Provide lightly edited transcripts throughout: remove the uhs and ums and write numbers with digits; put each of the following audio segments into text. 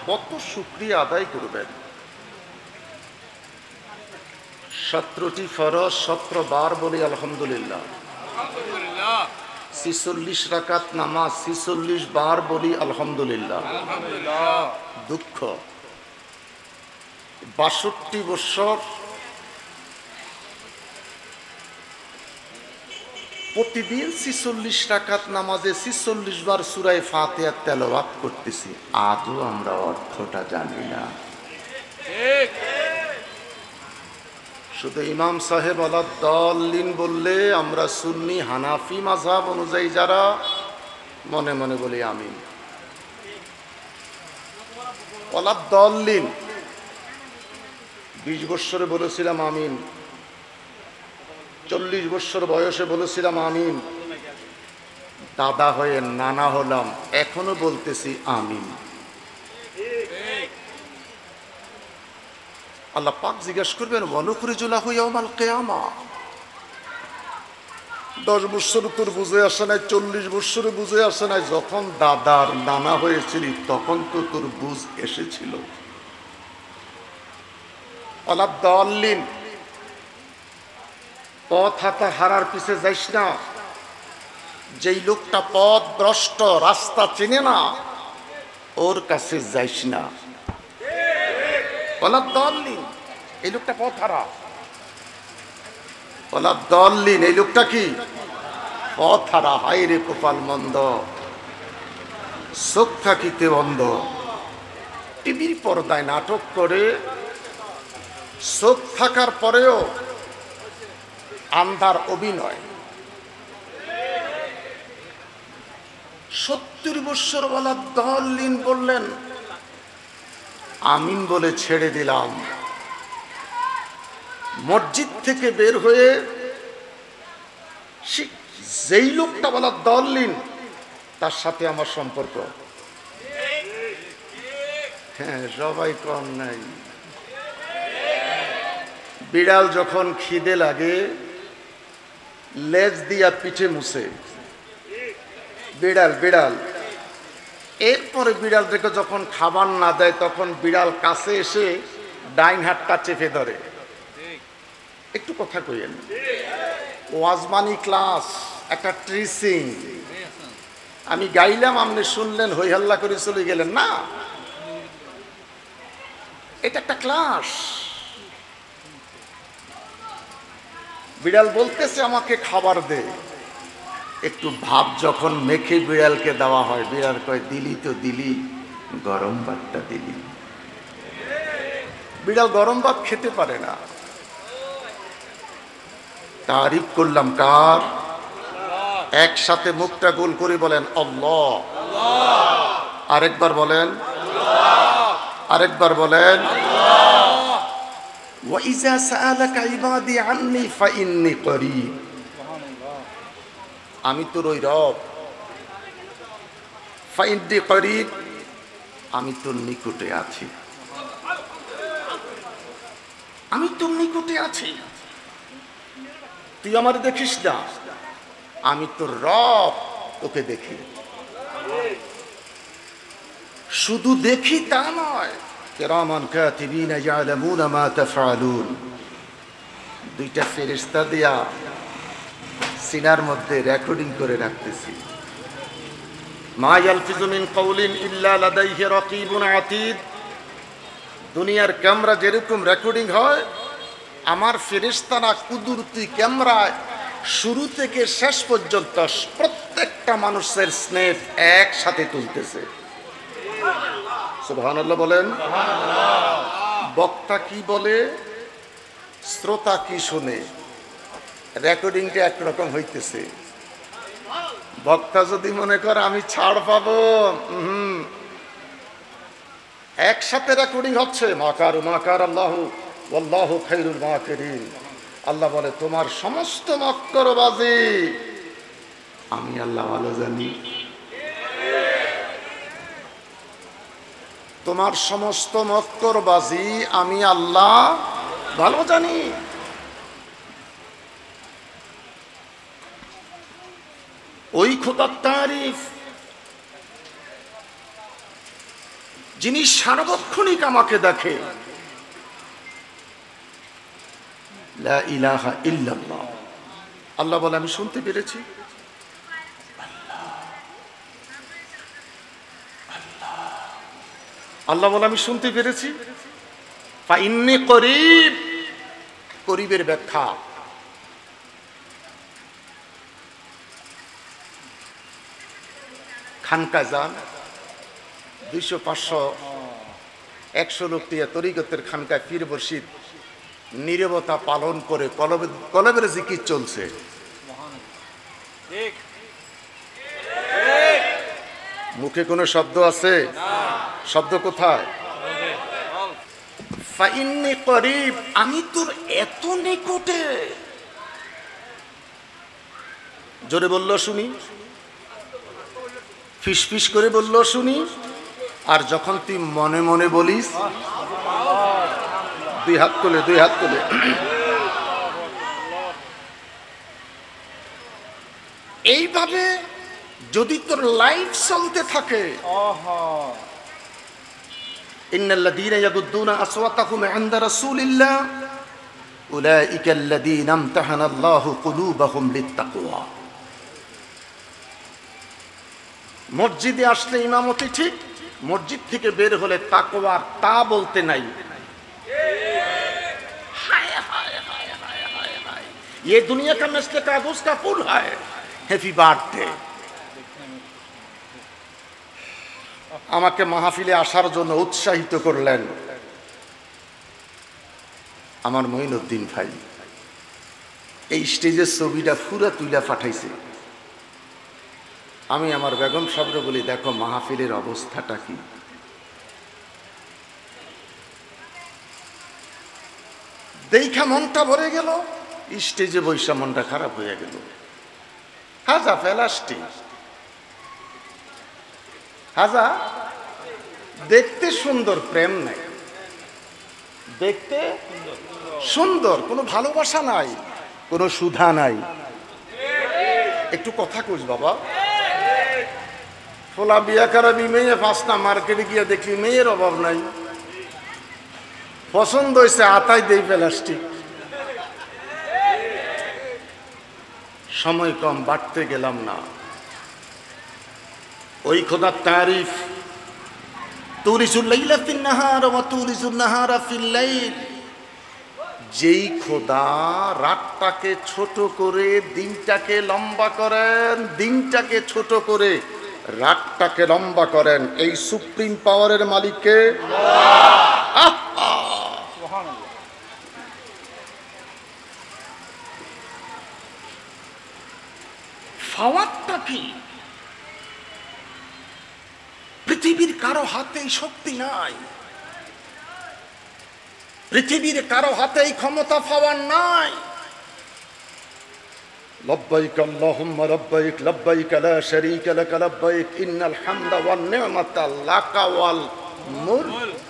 কত শুকরিয়া আদায় করবেন। 17টি ফরজ 17 বার বলি আলহামদুলিল্লাহ। 46 রাকাত নামাজ 46 বার বলি আলহামদুলিল্লাহ। দুঃখ 62 বছর প্রতিদিন 46 রাকাত নামাজে 46 বার সূরা ফাতিহা তেলাওয়াত করতেছি, আজও আমরা অর্থটা জানি না। শুধু ইমাম সাহেব আলাদ-দাল্লিন বললে আমরা সুন্নি হানাফি মাযহাব অনুযায়ী যারা মনে মনে বলি আমিন। আলাদ-দাল্লিন 20 বছরে বলেছিলাম আমিন, 40 বছর বয়সে বলেছিলাম আমিন, দাদা হয়ে নানা হলাম, এখনো বলতেছি আমিন। আল্লাহ পাক জিজ্ঞাসা করবেন ওয়ানুখরিজুলাহু ইয়াওমাল কিয়ামা। 10 বছর তোর বুঝে আসে নাই, 40 বছরে বুঝে আসে নাই, যখন দাদার নানা হয়েছিলি তখন তো তোর বুঝ এসেছিল। আলাদ-দাল্লিন পথ হারার পিছে যাইস না। যেই লোকটা পথ ভ্রষ্ট, রাস্তা চেনে না, ওর কাছে যাইস না। আলাদ-দাল্লিন এই লোকটা পথ হারা। আলাদ-দাল্লিন এই লোকটা কি পথ হারা। হায় রে কপাল মন্দ, চোখ থাকিতে বন্ধ। টিভির পর্দায় নাটক করে চোখ থাকার পরেও আন্ধার অভিনয়। 70 বছর আলাদ-দাল্লিন বললেন আমিন বলে ছেড়ে দিলাম। মসজিদ থেকে বের হয়ে যেই লোকটা আলাদ-দাল্লিন তার সাথে আমার সম্পর্ক। হ্যাঁ, সবাই কম নাই। বিড়াল যখন খিদে লাগে লেজ দিয়া পিঠে মুছে, বিড়াল বিড়াল এরপরে বিড়াল থেকে যখন খাবার না দেয় তখন বিড়াল কাছে এসে ডাইন হাতটা চেপে ধরে। একটু কথা কইেন, ওয়াজমানি ক্লাস একটা ট্রিসিং আমি গাইলাম, আপনি শুনলেন, হই হাল্লা করে চলে গেলেন না। এটা একটা ক্লাস। বিড়াল বলতেছে আমাকে খাবার দে। একটু ভাব যখন মেখে বিড়ালকে দেওয়া হয়, বিড়াল কয় দিলি তো দিলি, গরম ভাতটা দিলি। বিড়াল গরম ভাত খেতে পারে না। তারিফ করলাম কার? একসাথে মুখটা গোল করে বলেন আল্লাহ। আরেকবার বলেন, আরেকবার বলেন। ওয়া ইযা সাআলাকা ইবাদি আন্নী ফাইন্নী করিব। আমি তোর ওই রব, ফাইন্নী করিব, আমি তোর নিকটে আছি, আমি তোর নিকটে আছি। তুই আমার দেখিস না, আমি তোর রব, তোকে দেখি। শুধু দেখি তা নয়, কিরামান কাতিবিনা ইয়ালামুনা মা তাফআলুন। দুইটা ফেরেশতা দিয়া সিনার মধ্যে রেকর্ডিং করে রাখতেছি। মা ইয়ালফিজু মিন কাউলিন ইল্লা লাদাইহি রাকিবুন আতীদ। দুনিয়ার ক্যামেরা যেরকম রেকর্ডিং হয়, আমার ফেরেশতারা কুদরতি ক্যামেরায় শুরু থেকে শেষ পর্যন্ত প্রত্যেকটা মানুষের স্নেপ একসাথে তুলতেছে। সুবহানাল্লাহ বলেন। বক্তা কি বলে, শ্রোতা কি শুনে, রেকর্ডিংটা একরকম হইতেছে। বক্তা যদি মনে করে আমি ছাড় পাবো, একসাথে রেকর্ডিং হচ্ছে। মাকার মাকার আল্লাহু ওয়াল্লাহু খায়রুল মাকিরিন। আল্লাহ বলে তোমার সমস্ত মক্রবাজি আমি আল্লাহ ভালো জানি। তোমার সমস্ত মক্রবাজি আমি আল্লাহ ভালো জানি। ওই খোদার তারিফ যিনি সার্বক্ষণিক আমাকে দেখে। লা ইলাহা ইল্লাল্লাহ। আল্লাহ বলে আমি শুনতে পেরেছি। আল্লাহ বলে আমি শুনতে পেরেছি। ফাইন্নী করিব, করিবের ব্যাখ্যা খানকা যান 200, 500, 100 লোক দিয়ে তরিকতের খানকায় পীর মুর্শিদ নীরবতা পালন করে কলবের জিকির চলছে। মুখে কোনো শব্দ আছে? শব্দ কোথায়? ফাইন্নী করিব, আমি তোর এত নিকটে। জোরে বললো শুনি, ফিসফিস করে বললো শুনি। আর যখন তুই মনে মনে বলিস, দুই হাত তুলে, দুই হাত তুলে, এইভাবে যদি তোর লাইফ চলতে থাকে, ইন্নাল্লাযীনা ইয়াগুদ্দুনা আসওয়াতাহুম ইনদা রাসূলিল্লাহ উলাইকাল্লাযীনা ইমতাহানাল্লাহু কুলুবাহুম লিত্তাকওয়া। মসজিদে আসলে ইমামতি ঠিক, মসজিদ থেকে বের হলে তাকওয়া তা বলতে নাই। হায় হায় হায় হায় হায় হায়, ये दुनिया का मिस्ल कागज का फूल है। Happy birthday. আমাকে মাহফিলে আসার জন্য উৎসাহিত করলেন আমার মঈনুদ্দিন ভাই। এই স্টেজের ছবিটা পুরা তুইলা পাঠাইছে। আমি আমার বেগম সাহেবরে বলি, দেখো মাহফিলের অবস্থাটা কি। দেখা মনটা ভরে গেল, স্টেজে বৈশা মনটা খারাপ হয়ে গেল। হাজা ফেলাস্টি, হাজা দেখতে সুন্দর, প্রেম নাই। দেখতে সুন্দর, কোনো ভালোবাসা নাই, কোনো সুধা নাই। একটু কথা কইস বাবা। ফোলা বিয়া করাবি মেয়ে, 5টা মার্কেটে গিয়ে দেখি মেয়ের অভাব নাই। পছন্দ হয়েছে আতাই দেই প্লাস্টিক। সময় কম, বাড়তে গেলাম না। ওই খোদার তারিফ, তুলিসুল লাইলা ফিন নাহার ওয়া তুলিসুন নাহারা ফিল লাইল। যেই খোদা রাতটাকে ছোট করে দিনটাকে লম্বা করেন, দিনটাকে ছোট করে রাতটাকে লম্বা করেন, এই সুপ্রিম পাওয়ারের মালিককে ফাওয়াতটা কি? পৃথিবীর কারো হাতে শক্তি নাই, পৃথিবীর কারো হাতে ক্ষমতা পাওয়ার নাই। লব্বাইক আল্লাহুম্মা লব্বাইক, লব্বাইক লা শারীকা লাক লব্বাইক, ইন্নাল হামদা ওয়ান নি'মাতা লাকা ওয়াল মুলক।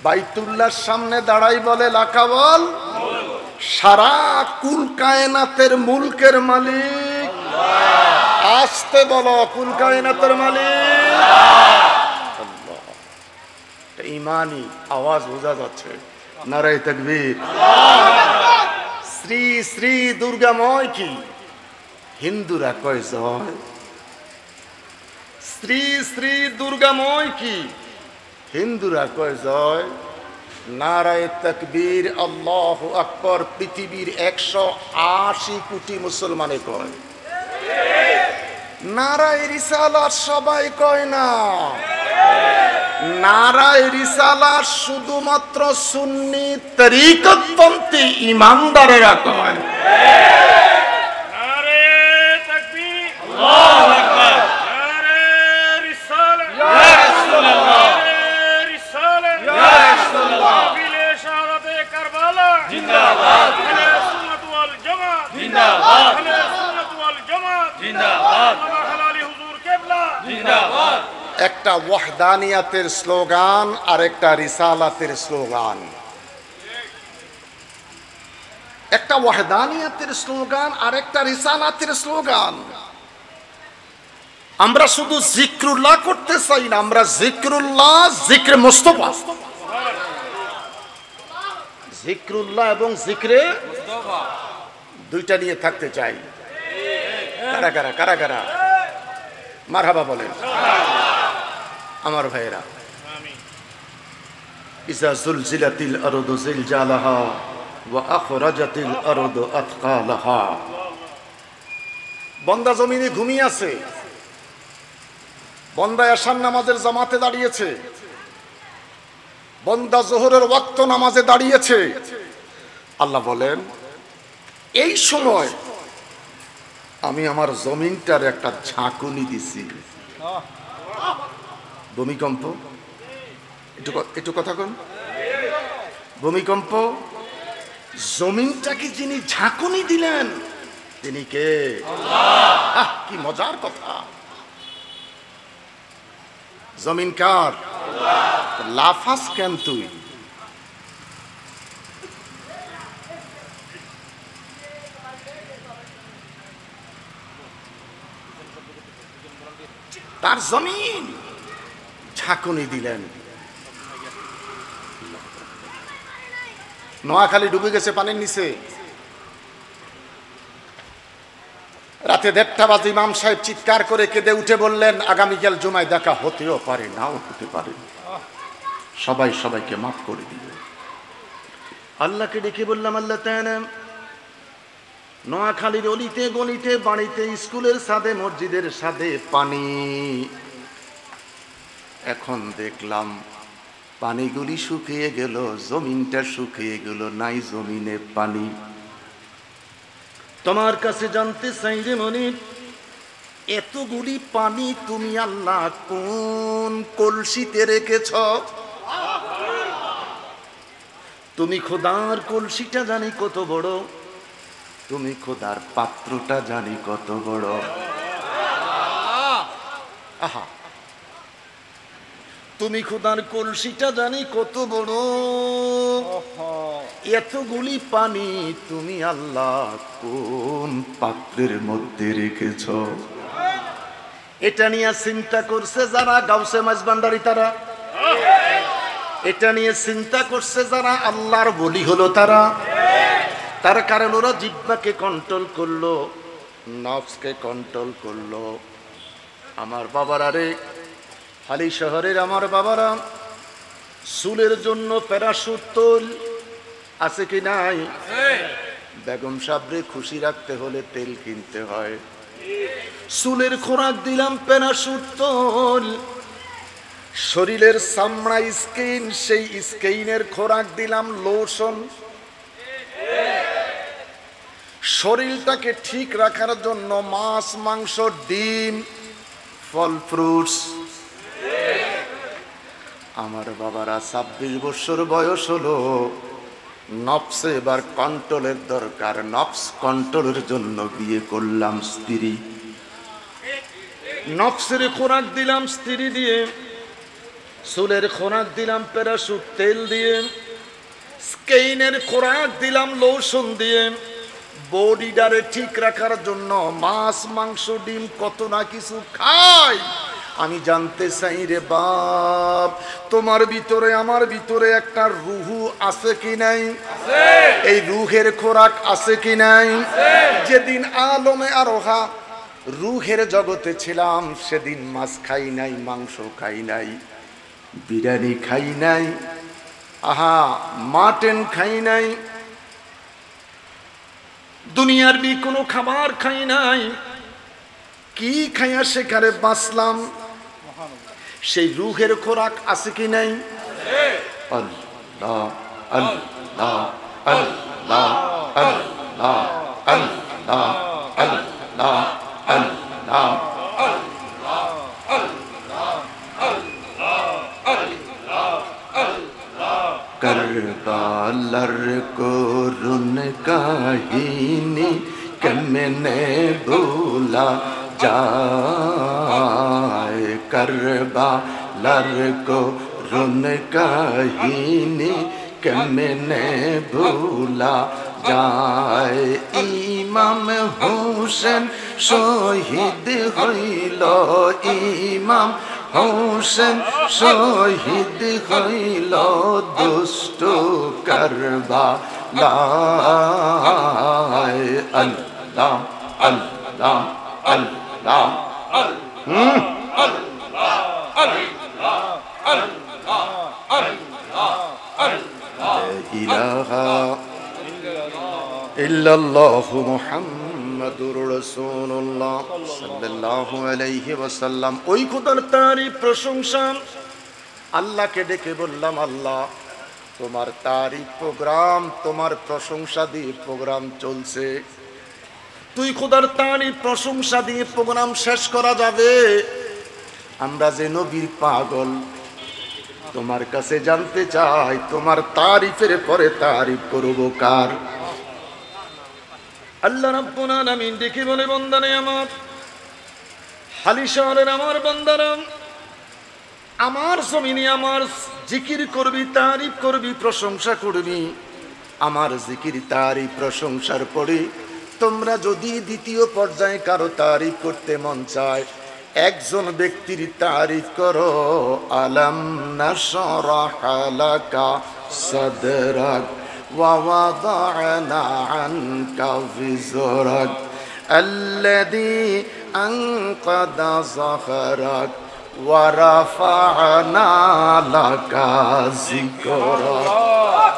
বাইতুল্লাহর সামনে দাঁড়াই বলে লাকা ওয়াল মুলক। সারা কুল কায়নাতের মুলকের মালিক আল্লাহ। আসতে বলো, কুল কায়নাতের মালিক আল্লাহ। ইমানি আওয়াজ বোঝা যাচ্ছে। নারায়ে তাকবীর। শ্রী শ্রী দুর্গাময় কি? হিন্দুরা কয় জয়। শ্রী শ্রী দুর্গাময় কি? হিন্দুরা কয় জয়। নারায়ে তাকবীর, আল্লাহু আকবার পৃথিবীর 180 কোটি মুসলমানে কয়। নারায়ে রিসালাত সবাই কয় না। নারায়ে রিসালাত শুধুমাত্র সুন্নি তরিকতপন্থী ইমানদারেরা কয়। নারায়ে তাকবীর, আল্লাহু আকবার। নারায়ে রিসালাত, ইয়া রাসূলুল্লাহ। নারায়ে রিসালাত, ইয়া রাসূলুল্লাহ। মাহফিলে শাহাদাতে কারবালা জিন্দাবাদ। আহলে সুন্নাত ওয়াল জামাত জিন্দাবাদ। আহলে সুন্নাত ওয়াল জামাত জিন্দাবাদ। হালালি হুজুর কিবলা জিন্দাবাদ। একটা ওয়াহদানিয়াতের স্লোগান আর একটা রিসালাতের স্লোগান। একটা ওয়াহদানিয়াতের স্লোগান আর একটা রিসালাতের স্লোগান। আমরা শুধু জিক্রুল্লাহ করতে চাই না, আমরা জিক্রুল্লাহ জিক্রে মুস্তাফা, জিক্রুল্লাহ এবং জিক্রে মুস্তাফা দুইটা নিয়ে থাকতে চাই। কারা কারা কারা কারা মারহাবা বলেন আমার ভাইয়েরা। ইজা জুলজিলাতিল আরদু জিলজালাহা ওয়া আখরাজাতিল আরদু আথকালাহা। বান্দা জমিনে ঘুমিয়ে আছে, বান্দা এশার নামাজের জামাতে দাঁড়িয়েছে, বান্দা যোহরের ওয়াক্ত নামাজে দাঁড়িয়েছে। আল্লাহ বলেন এই সময় আমি আমার জমিনটার একটা ঝাঁকুনি দিছি। ভূমিকম্প, একটু কথা কোন, ভূমিকম্প জমিনটাকে যিনি ঝাঁকুনি দিলেন তিনি কে? আল্লাহ। কি মজার কথা, জমিন কার? লাফাস কেন তুই? তার জমিন ঝাঁকুনি দিলেন। নোয়াখালী ডুবে গেছে পানির নিচে। রাতে 1:30 বাজে ইমাম সাহেব চিৎকার করে কেঁদে উঠে বললেন আগামীকাল জুমায় দেখা হতেও পারে, নাও হতে পারে, সবাই সবাইকে মাফ করে দিবে। আল্লাহকে ডেকে বললাম আল্লাহ তাআলা নোয়াখালীর অলিতে গলিতে বাড়িতে স্কুলের ছাদে মসজিদের ছাদে পানি। এখন দেখলাম পানিগুলি শুকিয়ে গেল, জমিনটা শুকিয়ে গেল, নাই জমিনে পানি। তোমার কাছে জানতে চাই রে মনির, এতগুলি পানি তুমি আল্লাহ কোন কলসিতে রেখেছ? তুমি খোদার কলসিটা জানি কত বড়, তুমি খোদার পাত্রটা জানি কত বড়। আহা, তুমি খোদার কলসিটা জানি কত বড়, এতগুলি পানি তুমি আল্লাহ কোন পাত্রের মধ্যে রেখেছ? এটা নিয়ে চিন্তা করছে যারা গাউসে মাঝবান্ডারি, তারা এটা নিয়ে চিন্তা করছে যারা আল্লাহর বলি হলো তারা। তার কারণ ওরা জিহ্বাকে কন্ট্রোল করলো, নফসকে কন্ট্রোল করলো। আমার বাবারা রে, হালি শহরের আমার বাবারা, চুলের জন্য প্যারাশুট তোল আছে কি নাই? বেগম সাবরে খুশি রাখতে হলে তেল কিনতে হয়। চুলের খোরাক দিলাম প্যারাশুট তোল, শরীরের চামড়া স্কিন, সেই স্কিনের খোরাক দিলাম লোশন। শরীরটাকে ঠিক রাখার জন্য মাছ, মাংস, ডিম, ফল, ফ্রুটস। আমার বাবারা 26 বছর বয়স হলো, নফসে এবার কন্ট্রোলের দরকার। নফস কন্ট্রোলের জন্য বিয়ে করলাম স্ত্রী। নফসের খোরাক দিলাম স্ত্রী দিয়ে, চুলের খোরাক দিলাম প্যারাশুট তেল দিয়ে, স্কিনের খোরাক দিলাম লোশন দিয়ে। বডিটারে ঠিক রাখার জন্য মাছ, মাংস, ডিম কত না কিছু খাই। আমি জানতে চাই রে বাপ, তোমার ভিতরে আমার ভিতরে একটা রুহু আছে কি নাই? এই রুহের খোরাক আছে কি নাই? যেদিন আলমে আরোহা রুহের জগতে ছিলাম সেদিন মাছ খাই নাই, মাংস খাই নাই, বিরিয়ানি খাই নাই, আহা মাটন খাই নাই, দুনিয়ার বি কোনো খাবার খাই নাই। কি খাইয়া সেখানে বাঁচলাম? সেই রুহের খোরাক আছে কি নাই? আল্লাহ আল্লাহ আল্লাহ আল্লাহ আল্লাহ আল্লাহ আল্লাহ। करबालर করুণ কাহিনী কেমনে ভোলা যায়, करबालर করুণ কাহিনী কেমনে ভোলা যায়। ইমাম হোসেন শহীদ হইল ইমাম হোসেন শহীদ হইল দুষ্ট কারবালায় আল্লাহ আল্লাহ আল্লাহ ইলাহা ইল্লাল্লাহু মুহাম্মাদুর রাসূলুল্লাহ সাল্লাল্লাহু আলাইহি ওয়াসাল্লাম। ওই খোদার তারিফ প্রশংসা। আল্লাহকে ডেকে বললাম, আল্লাহ তোমার তারিফ প্রোগ্রাম, তোমার প্রশংসা দিয়ে প্রোগ্রাম চলছে। তুই খোদার তারিফ প্রশংসা দিয়ে প্রোগ্রাম শেষ করা যাবে? আমরা যে নবীর পাগল, তোমার কাছে জানতে চাই তোমার তারিফের পরে তারিফ করব কার? আল্লাহ রাব্বুল আলামিন দেখি বলে, বান্দারে আমার, হালি শহরের আমার বান্দারা, আমার জমিনে আমার জিকির করবি, তারিফ করবি, প্রশংসা করবি। আমার জিকির তারিফ প্রশংসার পরে তোমরা যদি দ্বিতীয় পর্যায়ে কারো তারিফ করতে মন চায়, একজন ব্যক্তির তারিফ করো, আলাম নাশরাহ লাকা সাদরাক ওয়া ওয়াদা'না আনকা বিজরাক আল্লাযী আনকাদা যাহরাক ওয়া রাফা'না লাকা যিকরাক।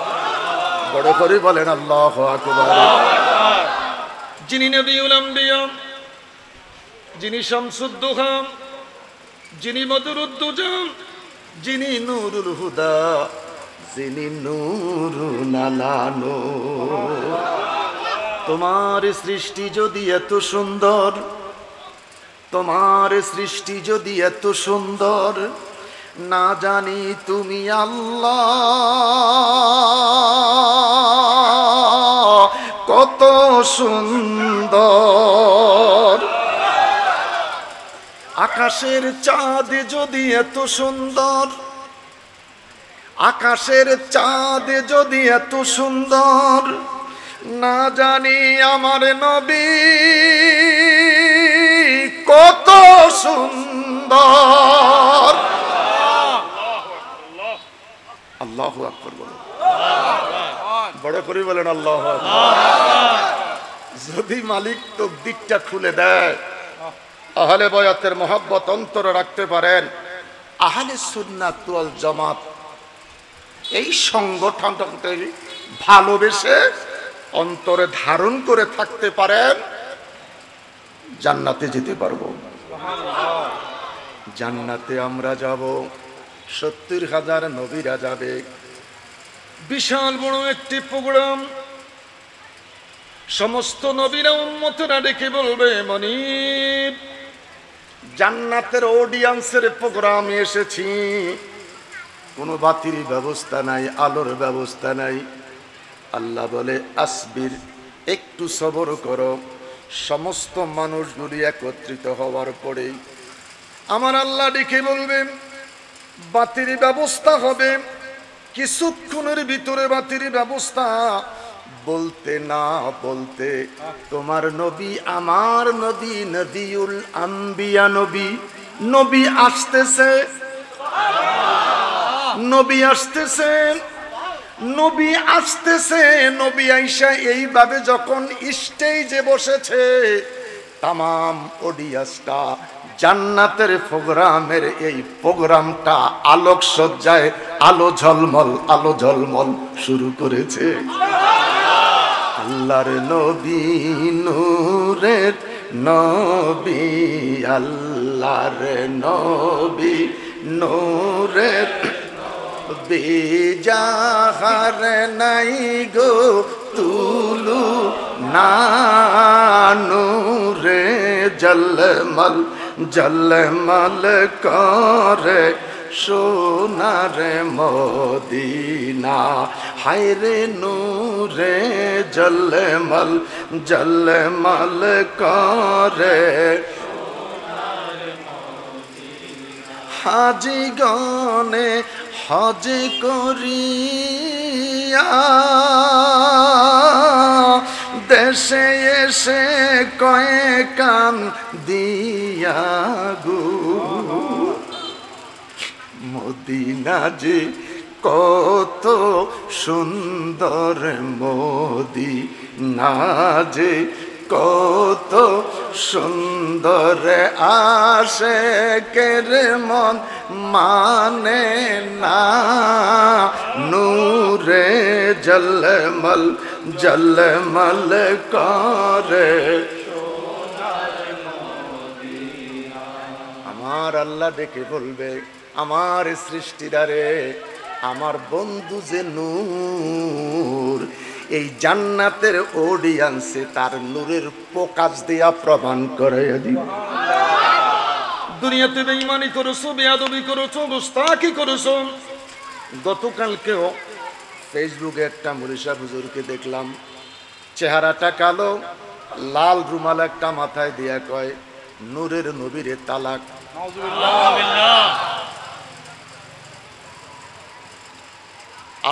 বড় করে বলেন আল্লাহু আকবার। যিনি নবিউল আম্বিয়া, যিনি শামসুদ্দোহা, যিনি মদরুদ্দুজা, যিনি নূরুল হুদা, যিনি নূরুন আলা নূর। তোমার সৃষ্টি যদি এত সুন্দর, তোমার সৃষ্টি যদি এত সুন্দর, না জানি তুমি আল্লাহ কত সুন্দর। আকাশের চাঁদ যদি এত সুন্দর, আকাশের চাঁদ যদি এত সুন্দর, না জানি আমার নবী কত সুন্দর। আল্লাহু আকবার বলেন, বড় করে বলেন আল্লাহু আকবার। যদি মালিক তকদিরটা খুলে দেয়, আহলে বয়াতের মহব্বত অন্তরে রাখতে পারেন, আহলে সুন্নাত ওয়াল জামাত এই সংগঠনটাকে ভালোবেসে অন্তরে ধারণ করে থাকতে পারেন, জান্নাতে যেতে পারবো। জান্নাতে আমরা যাব, 70,000 নবীরা যাবে। বিশাল বড় একটি প্রোগ্রাম। সমস্ত নবীরা উম্মতরা ডেকে বলবে, মনিব জান্নাতের অডিয়েন্সের প্রোগ্রামে এসেছি। কোনো বাতির ব্যবস্থা নাই, আলোর ব্যবস্থা নাই। আল্লাহ বলে, আসবির, একটু সবর করো। সমস্ত মানুষগুলি একত্রিত হওয়ার পরে আমার আল্লাহ ডেকে বলবেন, বাতির ব্যবস্থা হবে। কিছুক্ষণের ভিতরে বাতির ব্যবস্থা। বলতে না বলতে তোমার নবী, আমার নবী, নবিউল আম্বিয়া নবী, নবী আসতেছে, নবী আসতেছে, নবী আসতেছে। নবী আইসা এইভাবে যখন স্টেজে বসেছে, তামাম অডিয়েন্সটা জান্নাতের প্রোগ্রামের এই প্রোগ্রামটা আলোকসজ্জায় আলো ঝলমল শুরু করেছে। আল্লাহর নবী নূরের নবী, আল্লাহর নবী নূরের বেজাহার নাই গো তুলু না, নূরে জলমল জলমল করে সোনার মদিনা। হায়রে নূরে জলমল জলমল করে হাজি গনে হজ করিয়া এসে এসে কয়ে কান দিয়া গো মদিনা যে কত সুন্দর মদিনা যে কত সুন্দর আশিকের মন মানে না নূরে জলমল জলমল করে আমার আল্লাহ ডেকে বলবে আমার সৃষ্টিদারে আমার বন্ধু যে নূর এই জান্নাতের অডিয়েন্সে তার নূরের প্রকাশ দিয়া প্রমাণ করে দিব। দুনিয়াতে বেঈমানি করেছো, বেয়াদবি করেছো, গোস্তাকি করেছো। গতকালকেও ফেসবুকে একটা মুরিশা হুজুরকে দেখলাম, চেহারাটা কালো, লাল রুমাল একটা মাথায় দিয়া কয় নূরের নবীরে তালাক।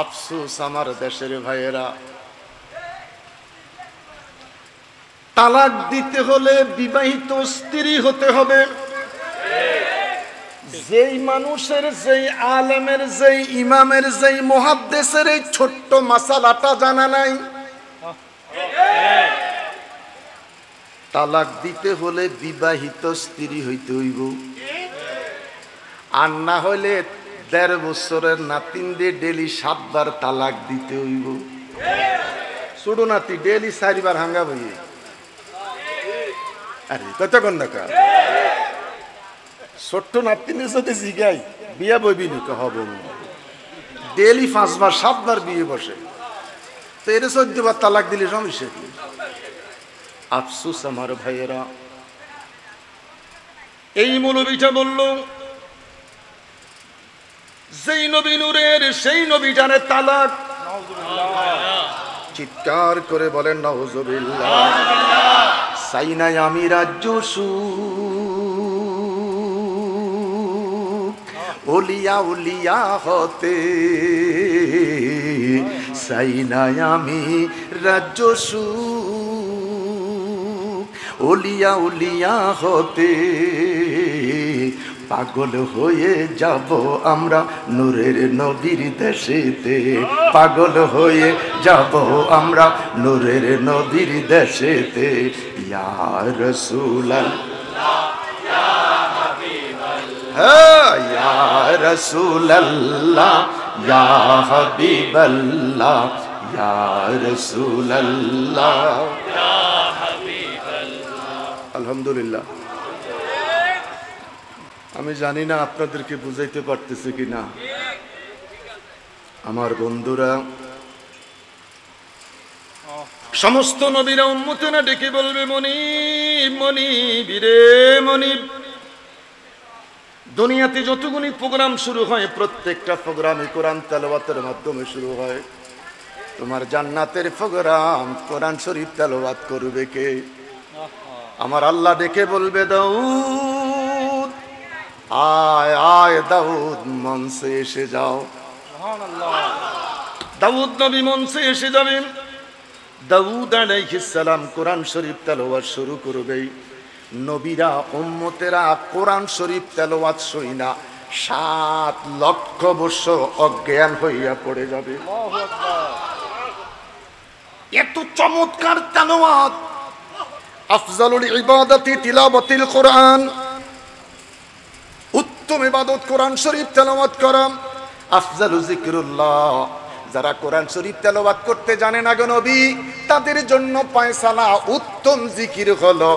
আফসোস আমার দেশের ভাইয়েরা, তালাক দিতে হলে বিবাহিত স্ত্রী হতে হবে। যেই মানুষের, যেই আলেমের, যেই ইমামের, যেই মুহাদ্দিসের এই ছোট্ট মাসালাটা জানা নাই, তালাক দিতে হলে বিবাহিত স্ত্রী হইতে হইব, আর না হইলে ১.৫ বছরের নাতিন দিয়ে ডেলি ৭ বার তালাক দিতে হইব। ছোট নাতি ডেলি ৪ বার হাঙ্গা বইয়ে, আরে কতক্ষণ দেখা ছোট্ট নাতিনে যদি জিগাই বিয়া বইবি নি হব, ডেলি ৫ বার ৭ বার বিয়ে বসে, তো এর ১৪ বার তালাক দিলে সমস্যা কি? আফসোস আমার ভাইয়েরা, এই মৌলবীটা বলল যেই নবী নূরের সেই নবী জানে তালাক। চিৎকার করে বলেন নাউজুবিল্লাহ। চাই নাই আমি রাজ্য সুখ ওলিয়া উলিয়া হতে, চাই নাই আমি রাজ্য সুখ ওলিয়া উলিয়া হতে, পাগল হয়ে যাব আমরা নূরের নবীর দেশেতে, পাগল হয়ে যাব আমরা নূরের নবীর দেশেতে। ইয়া রাসূলুল্লাহ ইয়া হাবিবাল্লাহ, ইয়া রাসূলুল্লাহ ইয়া হাবিবাল্লাহ, ইয়া রাসূলুল্লাহ ইয়া হাবিবাল্লাহ। আলহামদুলিল্লাহ। আমি জানি না আপনাদেরকে বুঝাইতে পারতেছে কিনা আমার বন্ধুরা। সমস্ত নবীরা উম্মতেরা ডেকে বলবে মনিব মনিব রে মনিব। দুনিয়াতে যতগুলি প্রোগ্রাম শুরু হয় প্রত্যেকটা প্রোগ্রামে কোরআন তেলাওয়াতের মাধ্যমে শুরু হয়। তোমার জান্নাতের প্রোগ্রাম কোরআন শরীফ তেলাওয়াত করবে কে? আমার আল্লাহ ডেকে বলবে দাউদ আয় আয় দাউদ মঞ্চে এসে যাও। দাউদ নবী মঞ্চে এসে যাবেন। দাউদ আলাইহিস সালাম কোরআন শরীফ তেলাওয়াত শুরু করবে। নবীরা উম্মতেরা কোরআন শরীফ তেলাওয়াত শুইনা ৭ লক্ষ বছর অজ্ঞান হইয়া পড়ে যাবে। এত চমৎকার তেলাওয়াত। আফজালুল ইবাদাতি তিলাওয়াতুল কোরআন, উত্তম ইবাদত কোরআন শরীফ তেলাওয়াত করা। আফজালু যিকরুল্লাহ, যারা কোরআন শরীফ তেলাওয়াত করতে জানে না গো নবী, তাদের জন্য ফয়সালা উত্তম জিকির হলো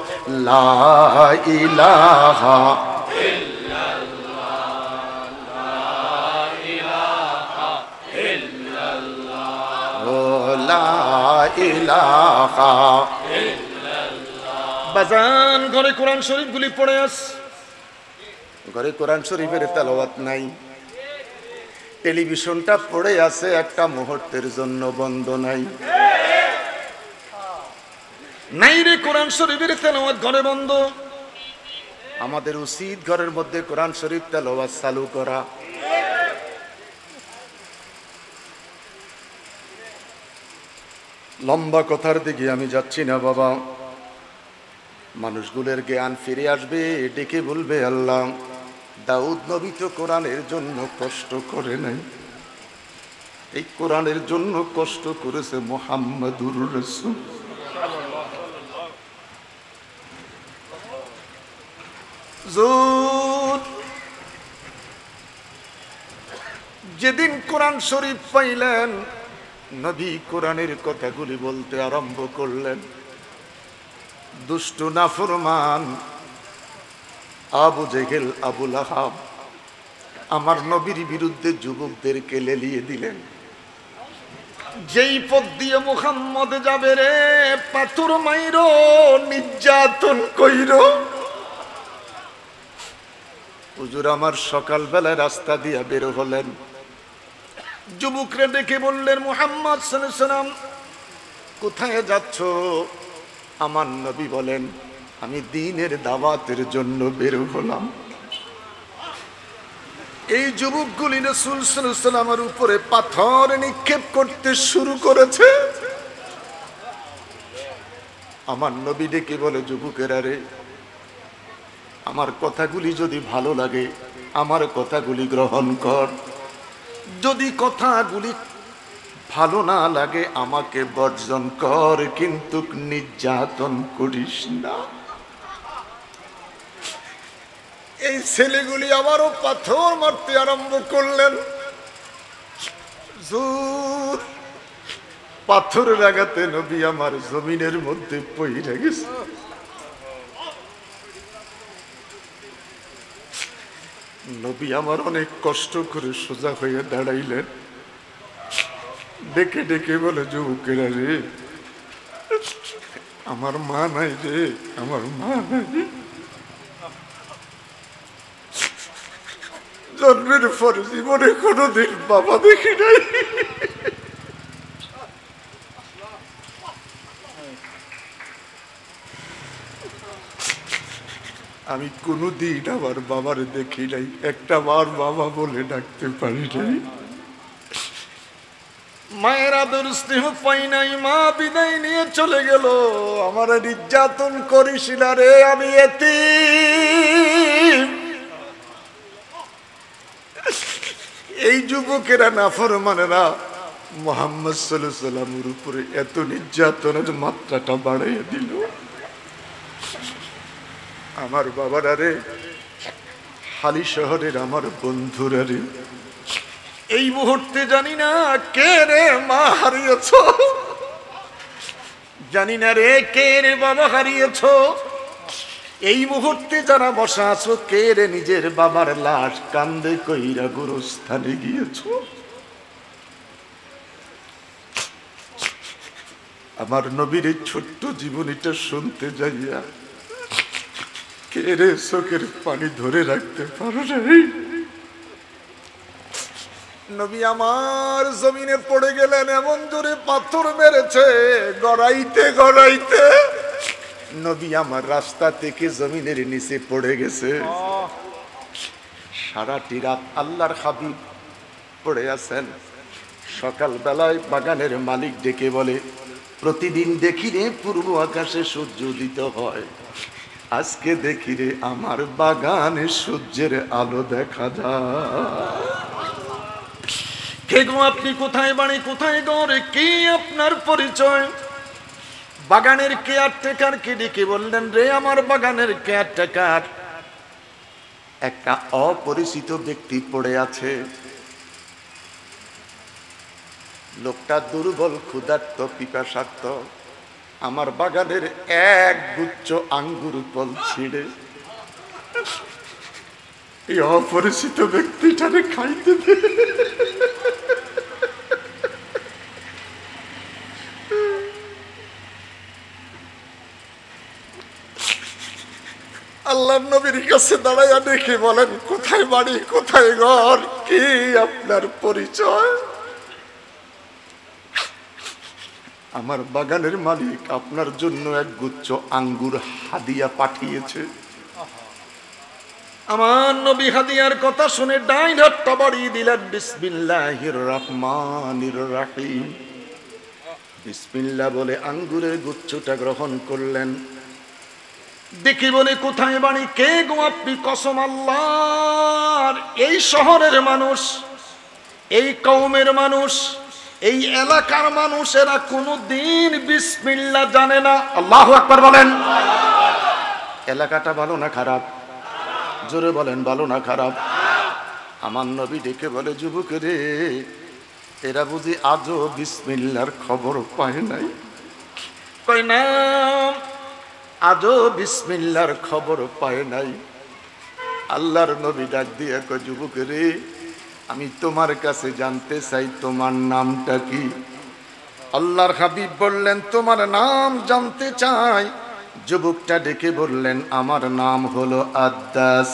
লা ইলাহা ইল্লাল্লাহ, লা ইলাহা ইল্লাল্লাহ। বাজান ঘরে কোরআন শরীফগুলি পড়ে আস, ঘরে কোরআন শরীফের তেলাওয়াত নাই। টেলিভিশনটা পড়ে আছে, একটা মুহূর্তের জন্য বন্ধ নাই। নাই রে কোরআন শরীফের তেলাওয়াত ঘরে বন্ধ। আমাদের উচিত ঘরের মধ্যে কোরআন শরীফ তেলাওয়াত চালু করা। লম্বা কথার দিকে আমি যাচ্ছি না বাবা। মানুষগুলোর জ্ঞান ফিরে আসবে, ডেকে বলবে আল্লাহ, দাউদ নবী তো কোরআনের জন্য কষ্ট করে নাই, এই কোরআনের জন্য কষ্ট করেছে মুহাম্মাদুর রাসূল। যেদিন কোরআন শরীফ পাইলেন, নবী কোরআনের কথাগুলি বলতে আরম্ভ করলেন। দুষ্ট নাফরমান আবু জেহেল, আবু লাহাব আমার নবীর বিরুদ্ধে যুবকদেরকে লেলিয়ে দিলেন। যেই পথ দিয়ে মুহাম্মদ যাবে রে, পাথর মাইরো, নির্যাতন কইরো। হুজুর আমার সকালবেলা রাস্তা দিয়া বের হলেন, যুবকরা ডেকে বললেন, মুহাম্মদ সাল্লাল্লাহু আলাইহি ওয়াসাল্লাম কোথায় যাচ্ছ? আমার নবী বলেন, আমি দ্বীনের দাওয়াতের জন্য বের হলাম। এই যুবকগুলি রাসূল সাল্লাল্লাহু আলাইহি ওয়াসাল্লামের উপরে পাথর নিক্ষেপ করতে শুরু করেছে। আমার নবী ডেকে বলে, যুবকেরা রে, আমার কথাগুলি যদি ভালো লাগে আমার কথাগুলি গ্রহণ কর, যদি কথাগুলি ভালো না লাগে আমাকে বর্জন কর, কিন্তু নির্যাতন করিস না। এই ছেলেগুলি আবারও পাথর মারতে আরম্ভ করলেন। জোর পাথরের আঘাতে নবী আমার জমিনের মধ্যে পড়ে গেছে। নবী আমার অনেক কষ্ট করে সোজা হয়ে দাঁড়াইলেন, ডেকে ডেকে বলে, যুবকেরা রে, আমার মা নাই রে, আমার মা নাই। জন্মের পর জীবনে কোনোদিন বাবা দেখি নাই। আমি কোনোদিন আমার বাবার দেখি নাই, একটা বার বাবা বলে ডাকতে পারি নাই। মায়ের আদর স্নেহ পাই নাই, মা বিদায় নিয়ে চলে গেল। আমার নির্যাতন করিস না রে, আমি এতিম। এই যুবকেরা নাফরমানেরা মুহাম্মদ সাল্লাল্লাহু আলাইহি ওয়াসাল্লামের উপরে এত নির্যাতনের মাত্রাটা বাড়াইয়া দিল। আমার বাবারা রে, হালি শহরের আমার বন্ধুরা রে, এই মুহূর্তে জানি না কে রে মা হারিয়েছ, জানি না রে কে রে বাবা হারিয়েছ। এই মুহূর্তে যারা বসা আছো, কে রে নিজের বাবার লাশ কান্দে কইরা গোরস্থানে গিয়েছ। আমার নবীর এই ছোট্ট জীবনীটা শুনতে যাইয়া কে রে চোখের পানি ধরে রাখতে পারো নাই। নবী আমার জমিনে পড়ে গেলেন, এমন জোরে পাথর মেরেছে, গড়াইতে গড়াইতে নবী আমার রাস্তা থেকে জমিনের নিচে পড়ে গেছে। সারাটি রাত আল্লাহর হাবিব পড়ে আছেন। সকাল বেলায় বাগানের মালিক ডেকে বলে, প্রতিদিন দেখি রে পূর্ব আকাশে সূর্য উদিত হয়, আজকে দেখি রে আমার বাগানে সূর্যের আলো দেখা যায়। কে গো আপনি, কোথায় বাড়ি, কোথায় ঘর, কি আপনার পরিচয়? বাগানের কেয়ারটেকার কে ডেকে বললেন, রে আমার বাগানের কেয়ারটেকার, একটা অপরিচিত ব্যক্তি পড়ে আছে। লোকটা দুর্বল, ক্ষুধার্ত, পিপাসার্ত। আমার বাগানের এক গুচ্ছ আঙ্গুর ফল ছিঁড়ে এই অপরিচিত ব্যক্তিটারে খাইতে দে। আল্লাহর নবীর কাছে দাঁড়াইয়া দেখে বলেন, কোথায় বাড়ি, কোথায় ঘর, কি আপনার পরিচয়? আমার বাগানের মালিক আপনার জন্য এক গুচ্ছ আঙ্গুর হাদিয়া পাঠিয়েছে। আমার নবী হাদিয়ার কথা শুনে ডাইন হাতটা বাড়িয়ে দিলেন, বিসমিল্লাহির রহমানির রহিম। বিসমিল্লাহ বলে আঙ্গুরের গুচ্ছটা গ্রহণ করলেন। দেখি বলে কোথায় বাড়ি? কে গো আপনি? কসম আল্লাহর, এই শহরের মানুষ, এই কওমের মানুষ, এই এলাকার মানুষ, এরা কোনোদিন বিসমিল্লাহ জানে না। আল্লাহু আকবার বলেন। এলাকাটা ভালো না খারাপ? জোরে বলেন, ভালো না খারাপ? আমার নবী ডেকে বলে, যুবক রে, এরা বুঝি আজও বিসমিল্লাহর খবর পায় নাই? কয় না, আজও বিসমিল্লাহর খবর পায় নাই। আল্লাহর নবী ডাক দিয়ে কয়, যুবক রে, আমি তোমার কাছে জানতে চাই তোমার নামটা কি? আল্লাহর হাবিব বললেন, তোমার নাম জানতে চাই? যুবকটা ডেকে বললেন, আমার নাম হলো আদ্দাস।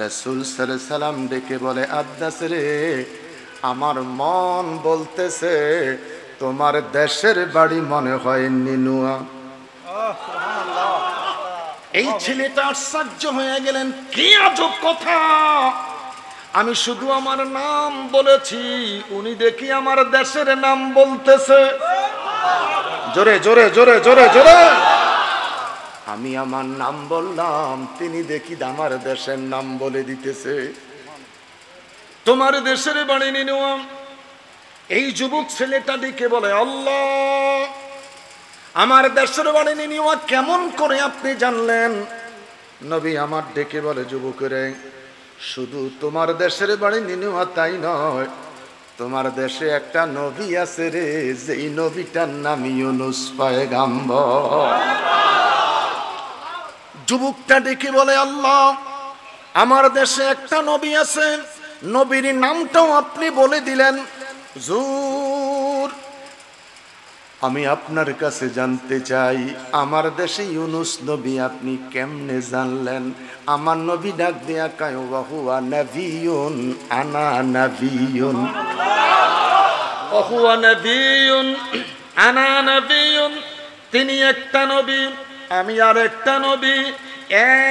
রাসূল সাল্লাল্লাহু আলাইহি সাল্লাম ডেকে বলে, আদ্দাস রে, আমার মন বলতেছে তোমার দেশের বাড়ি মনে হয় নিনুয়া। এই ছেলেটা আশ্চর্য হয়ে গেলেন, কি আজব কথা! আমি শুধু আমার নাম বলেছি, উনি দেখি আমার দেশের নাম বলতেছে। জোরে জোরে জোরে জোরে জোরে। আমি আমার নাম বললাম, তিনি দেখি আমার দেশের নাম বলে দিতেছে। তোমার দেশের বাড়ি নিনুয়া। এই যুবক ছেলেটা দিকে বলে, আল্লাহ, আমার দেশের বাড়ি নিনুয়া কেমন করে আপনি জানলেন? নবী আমার ডেকে বলে, যুবকরে, শুধু তোমার দেশের বাড়ি নিনুয়া তাই নয়, তোমার দেশে একটা নবী আছে রে, যেই নবীটার নাম ইউনুস পয়গম্বর। যুবকটা ডেকে বলে, আল্লাহ, আমার দেশে একটা নবী আছে, নবীর নামটাও আপনি বলে দিলেন। হুজুর, আমি আপনার কাছে জানতে চাই, আমার দেশে ইউনুস নবী আপনি কেমনে জানলেন? আমার নবী ডাক দেয়া কয়, ওয়া হুয়া নাবিয়ুন আনা নাবিয়ুন, ওয়া হুয়া নাবিয়ুন আনা নাবিয়ুন। তিনি একটা নবী, আমি আর একটা নবী।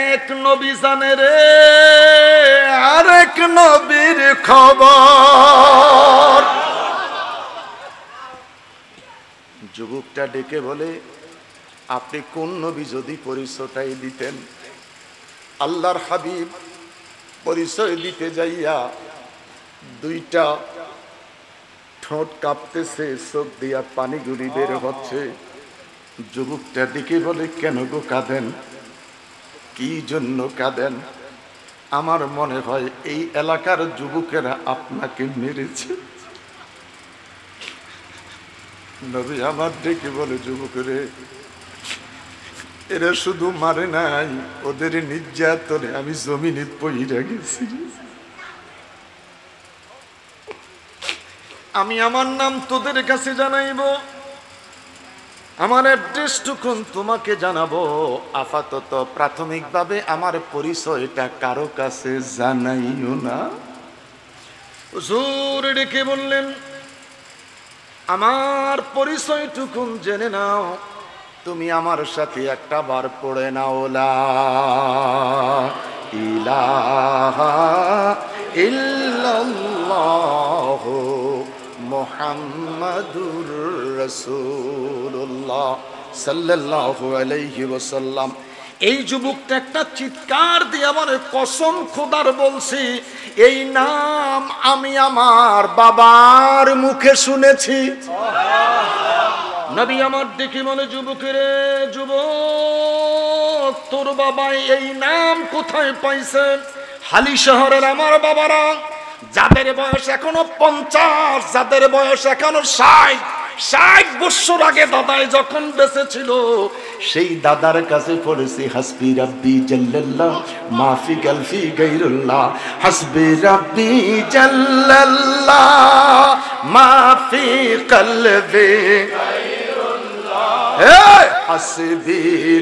এক নবী জানে রে আরেক নবীর খবর। যুবকটা ডেকে বলে, আপনি কোন নবী যদি পরিচয়টাই দিতেন? আল্লাহর হাবিব পরিচয় দিতে যাইয়া দুইটা ঠোঁট কাঁপতেছে, চোখ দিয়া পানিগুলি বের হচ্ছে। যুবকটা ডেকে বলে, কেন গো কাঁদেন? কি জন্য কাঁদেন? আমার মনে হয় এই এলাকার যুবকেরা আপনাকে মেরেছে। নবী আমার ডেকে বলে, যুবকরে, এরা শুধু মারে নাই, ওদের নির্যাতনে আমি জমিনে পইরা গেছি। আমি আমার নাম তোদের কাছে জানাইব, আমার অ্যাড্রেসটুকুন তোমাকে জানাবো। আপাতত প্রাথমিকভাবে আমার পরিচয়টা কারো কাছে জানাইও না। হুজুর ডেকে বললেন, আমার পরিচয়টুকুন জেনে নাও, তুমি আমার সাথে একটা বার পড়ে নাও, লা ইলাহা ইল্লাল্লাহু মুহাম্মাদুর রাসূলুল্লাহ সাল্লাল্লাহু আলাইহি ওয়াসাল্লাম। এই যুবকটা একটা চিৎকার দিয়ে বলে, কসম খোদার বলছি, এই নাম আমি আমার বাবার মুখে শুনেছি। নবী আমার দেখে বলে, যুবকেরে, যুবক, তোর বাবা এই নাম কোথায় পাইছেন? হালি শহরের আমার বাবারা, যাদের বয়স এখনো 50, যাদের বয়স এখনো 60 বছর আগে দাদাই যখন বেঁচে ছিল, সেই দাদার কাছে পড়েছি, হাসবি রাব্বি জাল্লাল্লাহ মাফি গালফি গায়রুল্লাহ, হাসবি রাব্বি জাল্লাল্লাহ মাফি কলবি গায়রুল্লাহ, হাসবি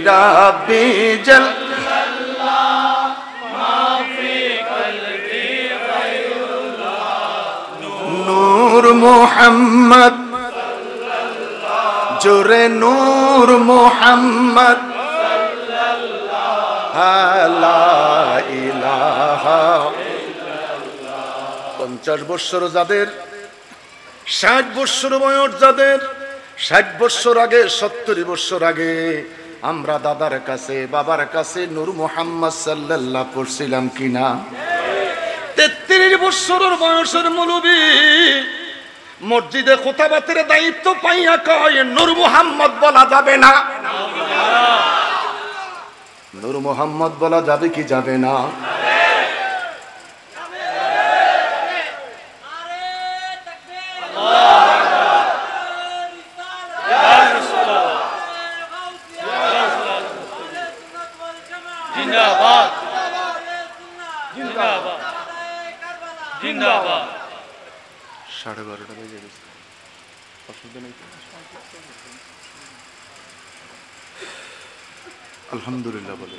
রাব্বি জাল্লাল্লাহ মাফি কলবি গায়রুল্লাহ, নূর মুহাম্মদ জোরে, নূর মুহাম্মদ লা ইলাহা ইল্লাল্লাহ। 50 বছর যাদের, 60 বছর বয়স যাদের, 60 বছর আগে 70 বছর আগে আমরা দাদার কাছে বাবার কাছে নূর মুহাম্মদ সাল্লাল্লাহু পড়ছিলাম কিনা? 33 বছরের বয়সের মৌলবী মসজিদে খুতবাতের দায়িত্ব পাইয়া কয় নূর মুহাম্মদ বলা যাবে না। নূর মুহাম্মদ বলা যাবে কি যাবে না? জিন্দাবাদ জিন্দাবাদ জিন্দাবাদ। 12:30 বেজে গেছে, অসুবিধা নেই। আলহামদুলিল্লাহ বলে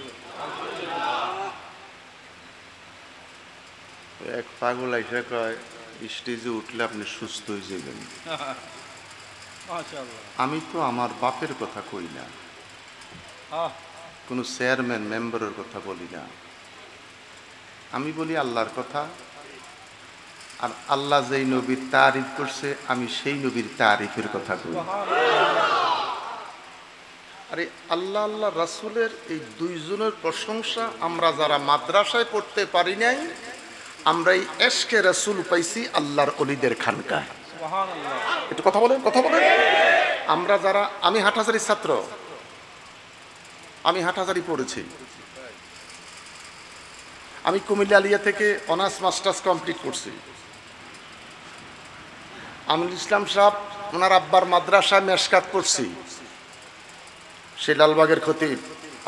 এক পাগল আইসা কয় স্টেজে উঠলে আপনি সুস্থ হয়ে যাবেন। আমি তো আমার বাপের কথা কই না, কোনো চেয়ারম্যান মেম্বারের কথা বলি না, আমি বলি আল্লাহর কথা। আর আল্লাহ যেই নবীর তারিফ করছে আমি সেই নবীর তারিফের কথা কই। আরে আল্লাহ আল্লাহ রাসূলের এই দুইজনের প্রশংসা আমরা যারা মাদ্রাসায় পড়তে পারি নাই, আমরা এই এশকে রাসূল পাইছি আল্লাহর ওলিদের খানকায়। একটু কথা বলেন, কথা বলেন। আমরা যারা, আমি হাটহাজারীর ছাত্র, আমি হাটহাজারী পড়েছি। আমি কুমিল্লা আলিয়া থেকে অনার্স মাস্টার্স কমপ্লিট করছি। আমিনুল ইসলাম সাহেব ওনার আব্বার মাদ্রাসায় মেশকাত পড়ছি। সে লালবাগের খতিব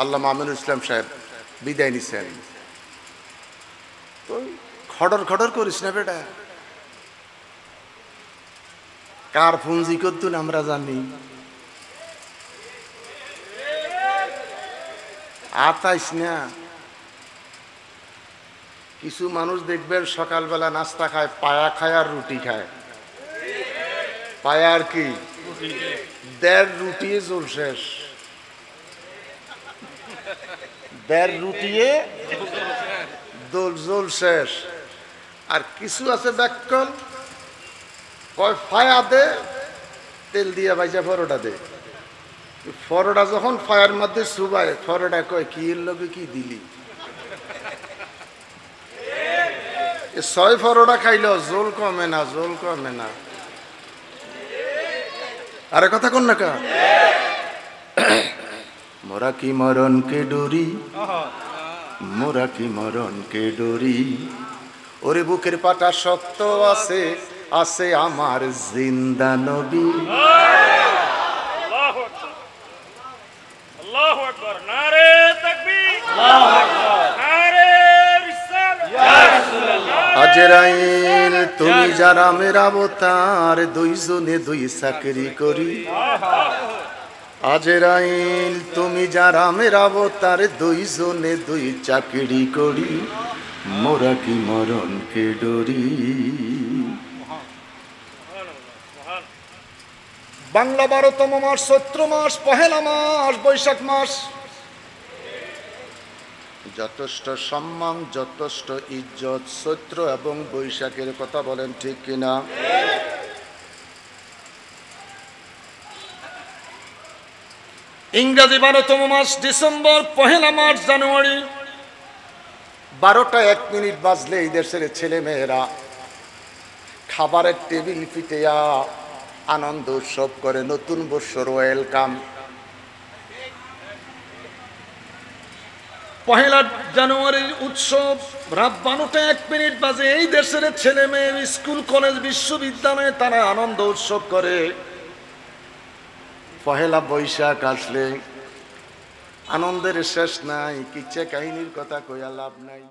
আল্লামা আমিনুল ইসলাম সাহেব বিদায় নিছেন। তো খড়র খড়র করিস না বেটা, কার পুঞ্জি করতুন আমরা জানি। আতাইস না। কিছু মানুষ দেখবেন সকালবেলা নাস্তা খায়, পায়া খায় আর রুটি খায়। পায়া আর কি, 1.5 রুটি জোল শেষ, 1.5 রুটিয়ে জোল শেষ। আর কিছু আছে ব্যাকল, কয় ফায়া দে, তেল দিয়ে ভাইজা পরোটা দে। পরোটা যখন ফায়ার মধ্যে চুবায়, পরোটা কয় কি এর লগে কি দিলি। 6 পরোটা খাইল জোল কমে না, জোল কমে না। আরে কথা কোন না কা, মোরা কি মরণ কে ডরি, মোরা কি মরণ কে ডরি, ওরে বুকের পাটা শক্ত আছে, আছে আমার জিন্দা নবী। আল্লাহু আকবার, নারে তাকবীর, আল্লাহু আকবার, নারে রিসালাত, ইয়া রাসূলুল্লাহ। আজরাইল তুমি যারা মেরা অবতার, দুইজনে দুই চাকরি করি। আজরাইল তুমি যারা মেরা অবতার, দুইজনে দুই চাকরি করি, মোরা কি মরণ কে ডরি। বাংলা 12তম মাস, চৈত্র মাস, পহেলা মাস, বৈশাখ মাস। যথেষ্ট সম্মান, যথেষ্ট ইজ্জত চৈত্র এবং বৈশাখের কথা বলেন ঠিক কিনা? ইংরেজি 12তম মাস ডিসেম্বর, পহেলা মার্চ, জানুয়ারি। 12টা 1 মিনিট বাজলে এই দেশের ছেলে মেয়েরা খাবারের টেবিল পিটিয়া আনন্দ উৎসব করে, নতুন বৎসর ওয়েলকাম। 1 জানুয়ারির উৎসব রাত 12টা 1 মিনিট বাজে এই দেশের ছেলে মেয়ে স্কুল কলেজ বিশ্ববিদ্যালয়ে তারা আনন্দ উৎসব করে। 1 বৈশাখ আসলে আনন্দের শেষ নাই, কিচ্ছা কাহিনীর কথা কইয়া লাভ নাই।